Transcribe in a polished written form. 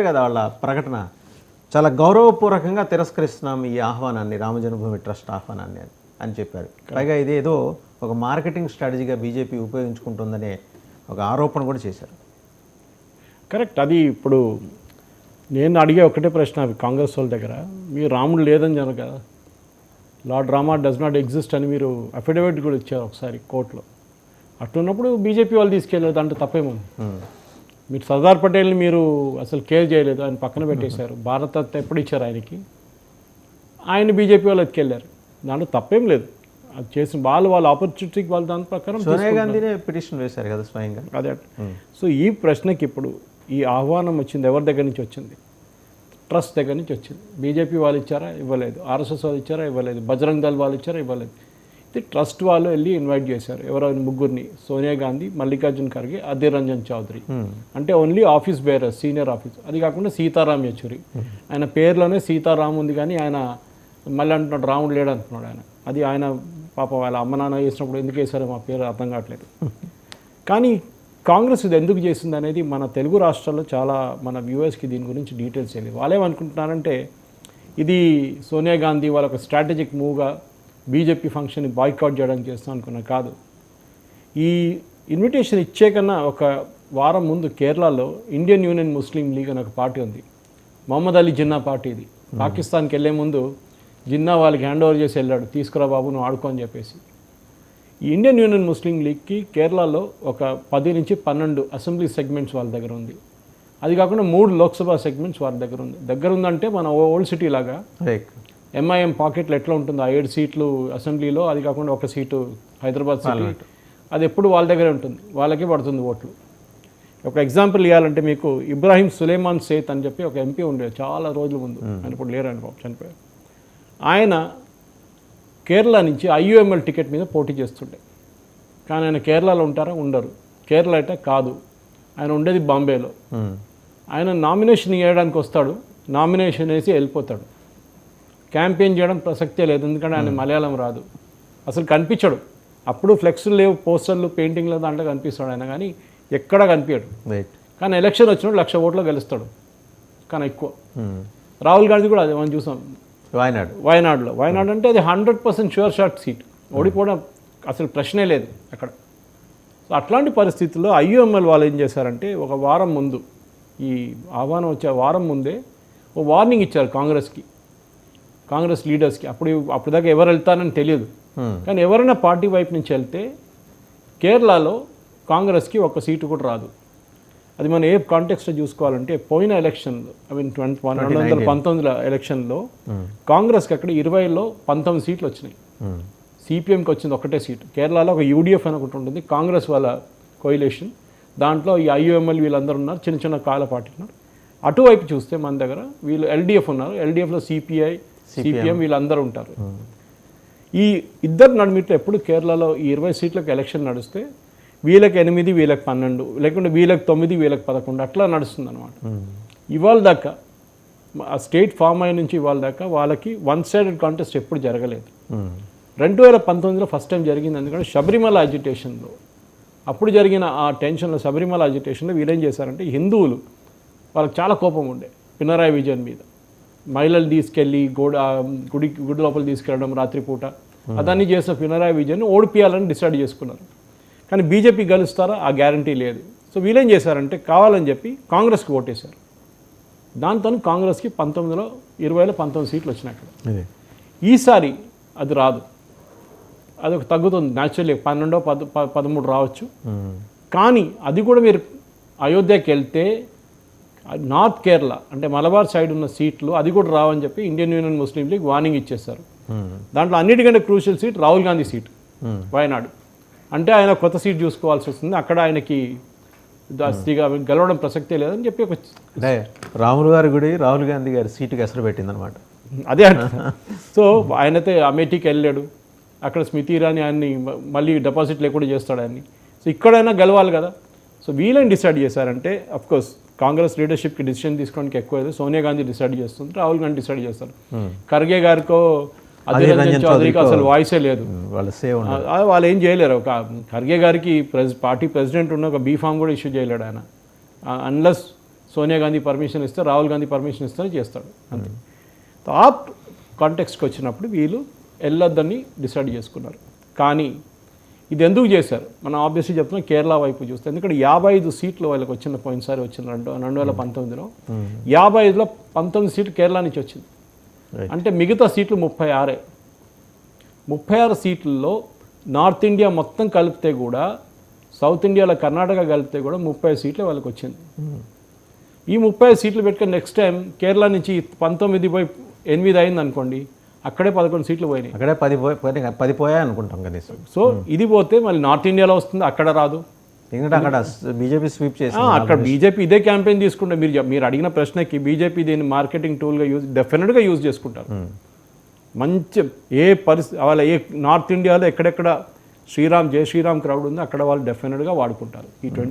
కదా వాళ్ళ ప్రకటన చాలా గౌరవపూర్వకంగా తిరస్కరిస్తున్నాం ఈ ఆహ్వానాన్ని, రామజన్మభూమి ట్రస్ట్ ఆహ్వానాన్ని అని చెప్పారు. పైగా ఇదేదో ఒక మార్కెటింగ్ స్ట్రాటజీగా బీజేపీ ఉపయోగించుకుంటుందనే ఒక ఆరోపణ కూడా చేశారు. కరెక్ట్. అది ఇప్పుడు నేను అడిగే ఒకటే ప్రశ్న కాంగ్రెస్ వాళ్ళ దగ్గర, మీరు రాముడు లేదని జన కదా, lord Rama does not exist అని మీరు అఫిడవిట్ కూడా ఇచ్చారు ఒకసారి కోర్టులో. అట్టున్నప్పుడు బీజేపీ వాళ్ళు తీసుకెళ్ళారు, దాంట్లో తప్పేముంది? మీరు సర్దార్ పటేల్ని మీరు అసలు కేర్ చేయలేదు, ఆయన పక్కన పెట్టేశారు. భారత ఎప్పుడు ఇచ్చారు ఆయనకి, ఆయన బీజేపీ వాళ్ళు ఎత్తుకెళ్ళారు, దాంట్లో తప్పేం లేదు. అది చేసిన వాళ్ళ ఆపర్చునిటీకి వాళ్ళు దాని ప్రకారం సోనియా గాంధీనే పిటిషన్ వేశారు కదా స్వయంగా. అదే. సో ఈ ప్రశ్నకి ఇప్పుడు ఈ ఆహ్వానం వచ్చింది ఎవరి దగ్గర నుంచి వచ్చింది? ట్రస్ట్ దగ్గర నుంచి వచ్చింది. బీజేపీ వాళ్ళు ఇచ్చారా? ఇవ్వలేదు. ఆర్ఎస్ఎస్ వాళ్ళు ఇచ్చారా? ఇవ్వలేదు. బజరంగ్ దళ్ వాళ్ళు ఇచ్చారా? ఇవ్వలేదు. ఇది ట్రస్ట్ వాళ్ళు వెళ్ళి ఇన్వైట్ చేశారు ఎవరైనా ముగ్గురిని, సోనియా గాంధీ, మల్లికార్జున్ ఖర్గే, అధీర్ రంజన్ చౌదరి. అంటే only office bearer, senior office. అది కాకుండా సీతారాం యెచూరి, ఆయన పేరులోనే సీతారాం ఉంది కానీ ఆయన మళ్ళీ అంటున్నాడు రాముడు లేడు అంటున్నాడు ఆయన. అది ఆయన పాప వాళ్ళ అమ్మ నాన్న చేసినప్పుడు ఎందుకు వేశారో మా పేరు అర్థం కావట్లేదు. కానీ కాంగ్రెస్ ఇది ఎందుకు చేసింది అనేది మన తెలుగు రాష్ట్రాల్లో చాలా మన వ్యూవర్స్కి దీని గురించి డీటెయిల్స్ తెలియదు. వాళ్ళేమనుకుంటున్నారంటే ఇది సోనియా గాంధీ వాళ్ళ ఒక స్ట్రాటజిక్ మూవ్గా బీజేపీ ఫంక్షన్ని బాయ్కాట్ చేయడానికి చేస్తాం అనుకున్నా. కాదు. ఈ ఇన్విటేషన్ ఇచ్చే కన్నా ఒక వారం ముందు కేరళలో ఇండియన్ యూనియన్ ముస్లిం లీగ్ అని ఒక పార్టీ ఉంది, మొహమ్మద్ అలీ జిన్నా పార్టీ. ఇది పాకిస్తాన్కి వెళ్ళే ముందు జిన్నా వాళ్ళకి హ్యాండ్ ఓవర్ చేసి వెళ్ళాడు, తీసుకురా బాబు నువ్వు ఆడుకో అని చెప్పేసి. ఈ ఇండియన్ యూనియన్ ముస్లిం లీగ్కి కేరళలో ఒక 10 నుంచి 12 అసెంబ్లీ సెగ్మెంట్స్ వాళ్ళ దగ్గర ఉంది. అది కాకుండా 3 లోక్సభ సెగ్మెంట్స్ వాళ్ళ దగ్గర ఉంది. దగ్గర ఉందంటే మన ఓల్డ్ సిటీ లాగా ఎంఐఎం పాకెట్లో ఎట్లా ఉంటుందో 7 సీట్లు అసెంబ్లీలో, అది కాకుండా 1 సీటు హైదరాబాద్ సిటీ, అది ఎప్పుడు వాళ్ళ దగ్గరే ఉంటుంది, వాళ్ళకే పడుతుంది ఓట్లు. ఒక ఎగ్జాంపుల్ ఇవ్వాలంటే మీకు ఇబ్రాహీం సులేమాన్ సేత్ అని చెప్పి ఒక ఎంపీ ఉండేది చాలా రోజుల ముందు, ఆయన ఇప్పుడు లేరండి బాబు, చనిపోయారు. ఆయన కేరళ నుంచి ఐయుఎంఎల్ టికెట్ మీద పోటీ చేస్తుండే. కానీ ఆయన కేరళలో ఉంటారా? ఉండరు. కేరళ అయితే కాదు, ఆయన ఉండేది బాంబేలో. ఆయన నామినేషన్ ఇవ్వడానికి వస్తాడు, నామినేషన్ వేసి వెళ్ళిపోతాడు. క్యాంపెయిన్ చేయడం ప్రసక్తే లేదు, ఎందుకంటే ఆయన మలయాళం రాదు, అసలు కనిపించడు. అప్పుడు ఫ్లెక్స్లు లేవు, పోస్టర్లు, పెయింటింగ్లు దాంట్లో కనిపిస్తాడు ఆయన, కానీ ఎక్కడా కనిపించడు. కానీ ఎలక్షన్ వచ్చినప్పుడు 1,00,000 ఓట్లు గెలుస్తాడు, కానీ ఎక్కువ. రాహుల్ గాంధీ కూడా అదే మనం చూసాం వయనాడులో. వయనాడు అంటే అది 100% షూర్ షాట్ సీట్, ఓడిపోవడం అసలు ప్రశ్నే లేదు అక్కడ. సో అట్లాంటి పరిస్థితుల్లో ఐయుఎంఎల్ వాళ్ళు ఏం చేశారంటే ఒక వారం ముందు, ఈ ఆహ్వానం వచ్చే వారం ముందే ఓ వార్నింగ్ ఇచ్చారు కాంగ్రెస్ లీడర్స్కి. అప్పుడు దాకా ఎవరు వెళ్తారని తెలియదు, కానీ ఎవరైనా పార్టీ వైపు నుంచి వెళ్తే కేరళలో కాంగ్రెస్కి 1 సీటు కూడా రాదు. అది మనం ఏ కాంటెక్స్ట్లో చూసుకోవాలంటే పోయిన ఎలక్షన్లో, 2019 ఎలక్షన్లో కాంగ్రెస్కి అక్కడ 20లో 19 సీట్లు వచ్చినాయి. సిపిఎంకి వచ్చింది 1 సీటు. కేరళలో ఒక యూడిఎఫ్ అని ఒకటి ఉంటుంది, కాంగ్రెస్ వాళ్ళ కోయిలేషన్, దాంట్లో ఈ ఐయుఎంఎల్ వీళ్ళందరూ ఉన్నారు, చిన్న చిన్న కాల పార్టీ ఉన్నారు. అటువైపు చూస్తే మన దగ్గర వీళ్ళు ఎల్డిఎఫ్ ఉన్నారు, ఎల్డిఎఫ్లో సిపిఐ, సిపిఎం వీళ్ళందరూ ఉంటారు. ఈ ఇద్దరు నడుమిట్లో ఎప్పుడు కేరళలో ఈ 20 సీట్లకు ఎలక్షన్ నడిస్తే వీళ్ళకి 8, వీళ్ళకి 12, లేకుంటే వీళ్ళకి 9, వీళ్ళకి 11 అట్లా నడుస్తుంది అనమాట. ఇవాళ దాకా ఆ స్టేట్ ఫామ్ అయిన నుంచి ఇవాళ దాకా వాళ్ళకి 1-sided కాంటెస్ట్ ఎప్పుడు జరగలేదు. 2019లో ఫస్ట్ టైం జరిగింది, ఎందుకంటే శబరిమల అజిటేషన్లో అప్పుడు జరిగిన ఆ టెన్షన్లో, శబరిమల అజిటేషన్లో వీళ్ళేం చేశారంటే హిందువులు వాళ్ళకి చాలా కోపం ఉండే పినరాయి విజయన్ మీద. మహిళలు తీసుకెళ్ళి గుడి లోపల తీసుకెళ్ళడం రాత్రిపూట, అదన్నీ చేసిన పినరాయి విజయన్ ఓడిపియాలని డిసైడ్ చేసుకున్నారు. కానీ బీజేపీ గెలుస్తారా? ఆ గ్యారంటీ లేదు. సో వీళ్ళేం చేశారంటే కావాలని చెప్పి కాంగ్రెస్కి ఓటేశారు. దాంతో కాంగ్రెస్కి 20లో 19 సీట్లు వచ్చినాయి అక్కడ. ఈసారి అది రాదు, అది ఒక తగ్గుతుంది న్యాచురల్లీ, 12-13 రావచ్చు. కానీ అది కూడా మీరు అయోధ్యకి వెళ్తే నార్త్ కేరళ అంటే మలబార్ సైడ్ ఉన్న సీట్లు అది కూడా రావని చెప్పి ఇండియన్ యూనియన్ ముస్లిం లీగ్ వార్నింగ్ ఇచ్చేస్తారు. దాంట్లో అన్నిటికంటే crucial seat Rahul Gandhi seat, Wayanad. అంటే ఆయన కొత్త సీట్ చూసుకోవాల్సి వస్తుంది, అక్కడ ఆయనకి గెలవడం ప్రసక్తే లేదని చెప్పి ఒక రాములు గారి గుడి రాహుల్ గాంధీ గారి సీటుకి ఎసరు పెట్టిందనమాట. అదే అంట. సో ఆయనైతే అమేఠీకి వెళ్ళాడు, అక్కడ స్మృతి ఇరానీ ఆయన్ని మళ్ళీ డిపాజిట్ లేకుండా చేస్తాడు ఆయన్ని. సో ఇక్కడైనా గెలవాలి కదా. సో వీళ్ళని డిసైడ్ చేశారంటే అఫ్కోర్స్ కాంగ్రెస్ లీడర్షిప్కి డిసిషన్ తీసుకోవడానికి ఎక్కువ సోనియా గాంధీ డిసైడ్ చేస్తుంది, రాహుల్ గాంధీ డిసైడ్ చేస్తారు. ఖర్గే గారికో అధీర్ రంజన్ చౌదరికి అసలు వాయిసే లేదు, వాళ్ళు ఏం చేయలేరు. ఒక ఖర్గే గారికి పార్టీ ప్రెసిడెంట్ ఉన్న ఒక బీ ఫామ్ కూడా ఇష్యూ చేయలేడు ఆయన, అన్లెస్ సోనియా గాంధీ పర్మిషన్ ఇస్తే రాహుల్ గాంధీ పర్మిషన్ ఇస్తేనే చేస్తాడు అంతే. ఆ కాంటెక్స్కి వచ్చినప్పుడు వీళ్ళు వెళ్ళొద్దని డిసైడ్ చేసుకున్నారు. కానీ ఇది ఎందుకు చేశారు మనం ఆబ్వియస్లీ చెప్తున్నాం కేరళ వైపు చూస్తే, ఎందుకంటే 55 సీట్లు వాళ్ళకి వచ్చిన పోయినసారి వచ్చిన 2019లో 55లో 19 సీట్లు కేరళ నుంచి వచ్చింది. అంటే మిగతా సీట్లు 36 సీట్లలో నార్త్ ఇండియా మొత్తం కలిపితే కూడా, సౌత్ ఇండియాలో కర్ణాటక కలిపితే కూడా 30 సీట్లు వాళ్ళకి వచ్చింది. ఈ 30 సీట్లు పెట్టుకొని నెక్స్ట్ టైం కేరళ నుంచి 19/8 అయింది అనుకోండి, అక్కడే 11 సీట్లు పోయినాయి. అక్కడే 10 పోయాయి అనుకుంటాం కనీసం. సో ఇది పోతే మళ్ళీ నార్త్ ఇండియాలో వస్తుంది, అక్కడ రాదు. ఎందుకంటే అక్కడ బీజేపీ స్వీప్ చేసి అక్కడ బీజేపీ ఇదే క్యాంపెయిన్ తీసుకుంటే మీరు అడిగిన ప్రశ్నకి బీజేపీ దీన్ని మార్కెటింగ్ టూల్గా డెఫినెట్గా యూజ్ చేసుకుంటారు. మంచి ఏ పరిస్థితి వాళ్ళ నార్త్ ఇండియాలో ఎక్కడెక్కడ జై శ్రీరామ్ క్రౌడ్ ఉందో అక్కడ వాళ్ళు డెఫినెట్గా వాడుకుంటారు ఈ 20